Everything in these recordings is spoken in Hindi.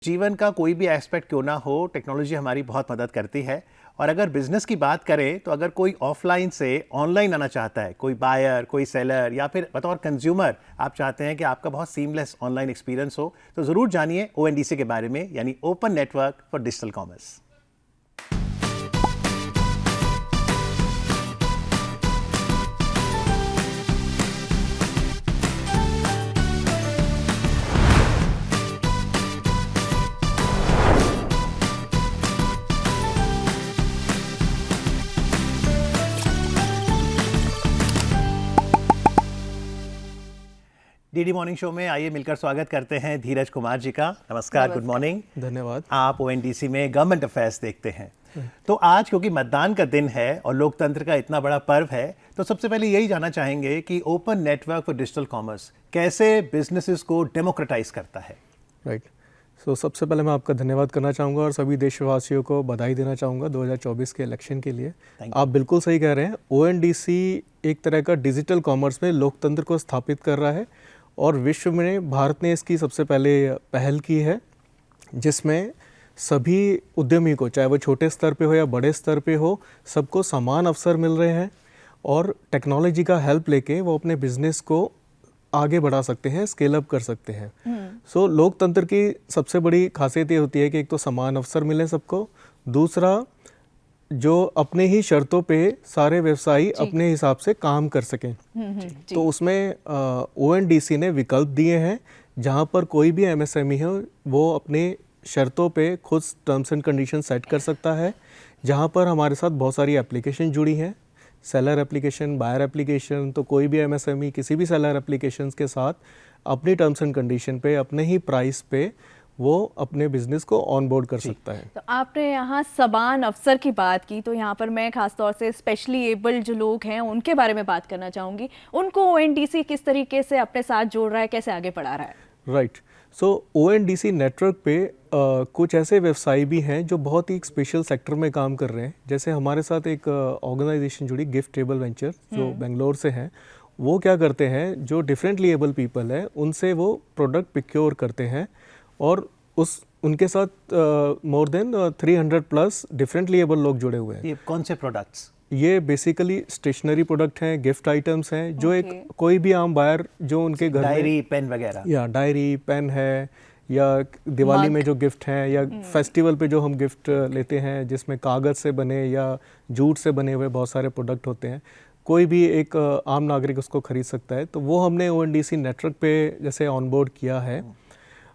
जीवन का कोई भी एस्पेक्ट क्यों ना हो, टेक्नोलॉजी हमारी बहुत मदद करती है। और अगर बिजनेस की बात करें तो अगर कोई ऑफलाइन से ऑनलाइन आना चाहता है, कोई बायर, कोई सेलर, या फिर बतौर कंज्यूमर आप चाहते हैं कि आपका बहुत सीमलेस ऑनलाइन एक्सपीरियंस हो, तो ज़रूर जानिए ओएनडीसी के बारे में, यानी open network for digital commerce. DD morning show में आइए मिलकर स्वागत करते हैं धीरज कुमार जी का। नमस्कार, गुड मॉर्निंग। धन्यवाद। आप ओएनडीसी में गवर्नमेंट अफेयर्स देखते हैं, तो आज क्योंकि मतदान का दिन है और लोकतंत्र का इतना बड़ा पर्व है, तो सबसे पहले यही जानना चाहेंगे कि open network for digital commerce कैसे बिजनेसेस को डेमोक्रेटाइज करता है। राइट। सबसे पहले मैं आपका धन्यवाद करना चाहूँगा और सभी देशवासियों को बधाई देना चाहूँगा 2024 के इलेक्शन के लिए। आप बिल्कुल सही कह रहे हैं, ओएनडीसी एक तरह का डिजिटल कॉमर्स में लोकतंत्र को स्थापित कर रहा है और विश्व में भारत ने इसकी सबसे पहले पहल की है, जिसमें सभी उद्यमी को, चाहे वो छोटे स्तर पे हो या बड़े स्तर पे हो, सबको समान अवसर मिल रहे हैं और टेक्नोलॉजी का हेल्प लेके वो अपने बिजनेस को आगे बढ़ा सकते हैं, स्केल अप कर सकते हैं। लोकतंत्र की सबसे बड़ी खासियत ये होती है कि एक तो समान अवसर मिले सबको, दूसरा जो अपने ही शर्तों पे सारे व्यवसायी अपने हिसाब से काम कर सकें। तो उसमें ओएनडीसी ने विकल्प दिए हैं, जहाँ पर कोई भी एमएसएमई हो वो अपने शर्तों पे खुद टर्म्स एंड कंडीशन सेट कर सकता है। जहाँ पर हमारे साथ बहुत सारी एप्लीकेशन जुड़ी हैं, सेलर एप्लीकेशन, बायर एप्लीकेशन, तो कोई भी एमएसएमई किसी भी सेलर एप्लीकेशंस के साथ अपनी टर्म्स एंड कंडीशन पे, अपने ही प्राइस पे वो अपने बिजनेस को ऑनबोर्ड कर सकता है। तो आपने यहाँ समान अवसर की बात की, तो यहाँ पर मैं खासतौर से स्पेशली एबल्ड जो लोग हैं उनके बारे में बात करना चाहूँगी। उनको ओएनडीसी किस तरीके से अपने साथ जोड़ रहा है, कैसे आगे बढ़ा रहा है? राइट। ओएनडीसी नेटवर्क पे कुछ ऐसे व्यवसायी भी हैं जो बहुत ही स्पेशल सेक्टर में काम कर रहे हैं। जैसे हमारे साथ एक ऑर्गेनाइजेशन जुड़ी, गिफ्ट टेबल वेंचर, जो बेंगलोर से हैं। वो क्या करते हैं, जो डिफरेंटली एबल पीपल है उनसे वो प्रोडक्ट प्रोक्योर करते हैं और उनके साथ more than 300 plus differently able लोग जुड़े हुए हैं। ये कौन से प्रोडक्ट्स? ये बेसिकली स्टेशनरी प्रोडक्ट हैं, गिफ्ट आइटम्स हैं, जो एक कोई भी आम बायर जो उनके घर में, डायरी, पेन वगैरह, या डायरी, पेन है, या दिवाली में जो गिफ्ट हैं, या फेस्टिवल पे जो हम गिफ्ट लेते हैं जिसमें कागज़ से बने या जूट से बने हुए बहुत सारे प्रोडक्ट होते हैं, कोई भी एक आम नागरिक उसको खरीद सकता है। तो वो हमने ओएनडीसी नेटवर्क पे जैसे ऑनबोर्ड किया है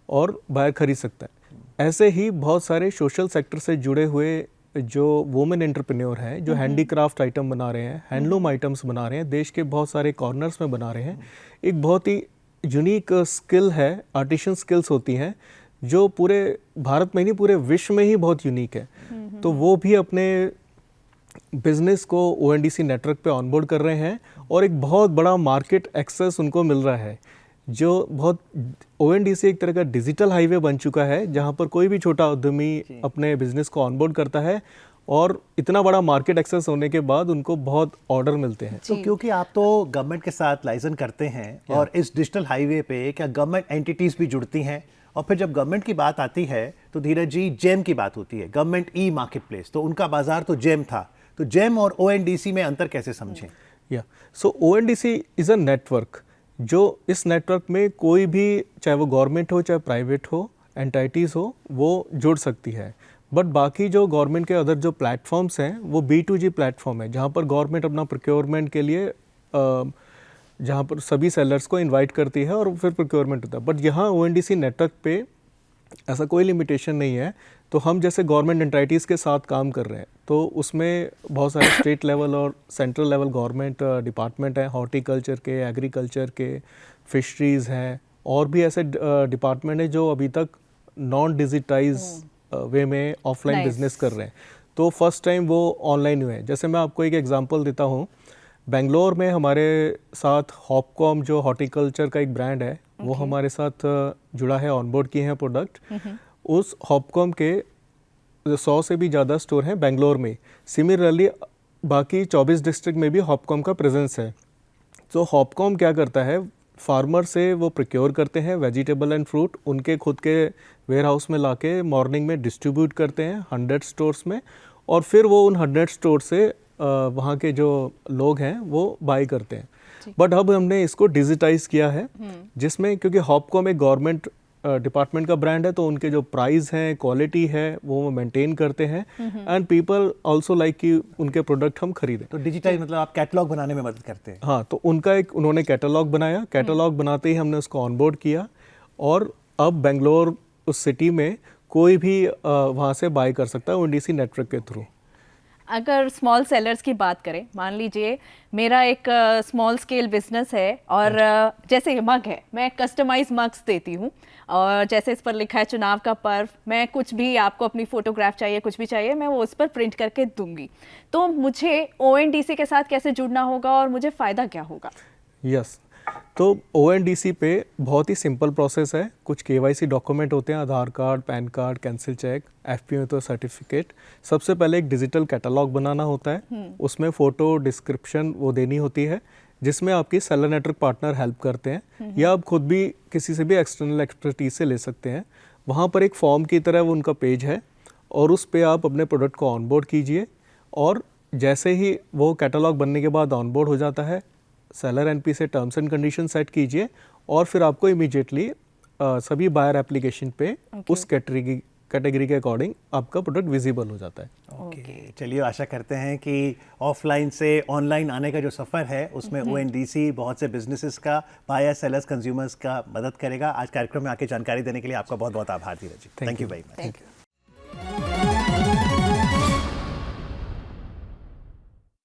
और बायर खरीद सकता है। ऐसे ही बहुत सारे सोशल सेक्टर से जुड़े हुए जो वुमेन एंटरप्रेन्योर हैं, जो हैंडीक्राफ्ट आइटम बना रहे हैं, हैंडलूम आइटम्स बना रहे हैं, देश के बहुत सारे कॉर्नर्स में बना रहे हैं। एक बहुत ही यूनिक स्किल है, आर्टिशन स्किल्स होती हैं जो पूरे भारत में नहीं पूरे विश्व में ही बहुत यूनिक है। तो वो भी अपने बिजनेस को ओएनडीसी नेटवर्क पे ऑनबोर्ड कर रहे हैं और एक बहुत बड़ा मार्केट एक्सेस उनको मिल रहा है। जो बहुत ओएनडीसी एक तरह का डिजिटल हाईवे बन चुका है, जहां पर कोई भी छोटा उद्यमी अपने बिजनेस को ऑनबोर्ड करता है और इतना बड़ा मार्केट एक्सेस होने के बाद उनको बहुत ऑर्डर मिलते हैं। तो क्योंकि आप तो गवर्नमेंट के साथ लाइजन करते हैं और इस डिजिटल हाईवे पे क्या गवर्नमेंट एंटिटीज भी जुड़ती हैं? और फिर जब गवर्नमेंट की बात आती है तो धीरज जी, जेम की बात होती है, गवर्नमेंट ई मार्केट प्लेस, तो उनका बाजार तो जेम था। तो जेम और ओएनडीसी में अंतर कैसे समझें? ओएनडीसी इज अ नेटवर्क, जो इस नेटवर्क में कोई भी, चाहे वो गवर्नमेंट हो चाहे प्राइवेट हो, एंटाइटीज़ हो, वो जुड़ सकती है। बट बाकी जो गवर्नमेंट के अदर जो प्लेटफॉर्म्स हैं वो B2G प्लेटफॉर्म है, जहाँ पर गवर्नमेंट अपना प्रोक्योरमेंट के लिए जहाँ पर सभी सेलर्स को इनवाइट करती है और फिर प्रोक्योरमेंट होता है। बट यहाँ ओएनडीसी नेटवर्क पे ऐसा कोई लिमिटेशन नहीं है। तो हम जैसे गवर्नमेंट एंटाइटीज़ के साथ काम कर रहे हैं, तो उसमें बहुत सारे स्टेट लेवल और सेंट्रल लेवल गवर्नमेंट डिपार्टमेंट हैं, हॉर्टिकल्चर के, एग्रीकल्चर के, फिशरीज़ हैं, और भी ऐसे डिपार्टमेंट हैं जो अभी तक नॉन डिजिटाइज वे में ऑफलाइन बिजनेस कर रहे हैं। तो फर्स्ट टाइम वो ऑनलाइन हुए हैं। जैसे मैं आपको एक एग्जांपल देता हूँ, बेंगलोर में हमारे साथ हॉपकॉम जो हॉर्टिकल्चर का एक ब्रांड है, वो हमारे साथ जुड़ा है, ऑनबोर्ड किए हैं प्रोडक्ट। उस हॉपकॉम के 100 से भी ज़्यादा स्टोर हैं बेंगलोर में। सिमिलरली बाकी 24 डिस्ट्रिक्ट में भी हॉपकॉम का प्रेजेंस है। तो हॉपकॉम क्या करता है, फार्मर से वो प्रोक्योर करते हैं वेजिटेबल एंड फ्रूट, उनके खुद के वेयर हाउस में लाके मॉर्निंग में डिस्ट्रीब्यूट करते हैं 100 स्टोर्स में, और फिर वो उन 100 स्टोर से वहाँ के जो लोग हैं वो बाय करते हैं। बट अब हमने इसको डिजिटाइज किया है, जिसमें क्योंकि हॉपकॉम एक गवर्नमेंट डिपार्टमेंट का ब्रांड है, तो उनके जो प्राइस हैं, क्वालिटी है, वो मेंटेन करते हैं, एंड पीपल आल्सो लाइक कि उनके प्रोडक्ट हम खरीदें। तो डिजिटाइज मतलब आप कैटलॉग बनाने में मदद करते हैं? हाँ, तो उनका एक उन्होंने कैटलॉग बनाया, कैटलॉग बनाते ही हमने उसको ऑनबोर्ड किया, और अब बेंगलोर उस सिटी में कोई भी वहाँ से बाय कर सकता है ONDC नेटवर्क के थ्रू। अगर स्मॉल सेलर्स की बात करें, मान लीजिए मेरा एक स्मॉल स्केल बिजनेस है और जैसे ये मग है, मैं कस्टमाइज मग्स देती हूँ, और जैसे इस पर लिखा है चुनाव का पर्व, मैं कुछ भी आपको अपनी फोटोग्राफ चाहिए, कुछ भी चाहिए, मैं वो उस पर प्रिंट करके दूंगी। तो मुझे ONDC के साथ कैसे जुड़ना होगा और मुझे फ़ायदा क्या होगा? यस, तो ONDC पे बहुत ही सिंपल प्रोसेस है। कुछ KYC डॉक्यूमेंट होते हैं, Aadhaar card, PAN card, cancel cheque, FPO तो सर्टिफिकेट। सबसे पहले एक डिजिटल कैटलॉग बनाना होता है, उसमें फ़ोटो, डिस्क्रिप्शन वो देनी होती है, जिसमें आपकी सेलर नेटवर्क पार्टनर हेल्प करते हैं, या आप खुद भी किसी से भी एक्सटर्नल एक्सपर्टीज से ले सकते हैं। वहाँ पर एक फॉर्म की तरह वो उनका पेज है, और उस पर आप अपने प्रोडक्ट को ऑनबोर्ड कीजिए, और जैसे ही वो कैटलॉग बनने के बाद ऑनबोर्ड हो जाता है, सेलर NP से टर्म्स एंड कंडीशन सेट कीजिए, और फिर आपको इमीडिएटली सभी बायर एप्लीकेशन पे उस कैटेगरी के अकॉर्डिंग आपका प्रोडक्ट विजिबल हो जाता है। ओके, चलिए आशा करते हैं कि ऑफलाइन से ऑनलाइन आने का जो सफ़र है उसमें ONDC बहुत से बिजनेसेस का, बायर, सेलर्स, कंज्यूमर्स का मदद करेगा। आज कार्यक्रम में आके जानकारी देने के लिए आपका बहुत बहुत आभार Dheeraj ji. Thank you very much.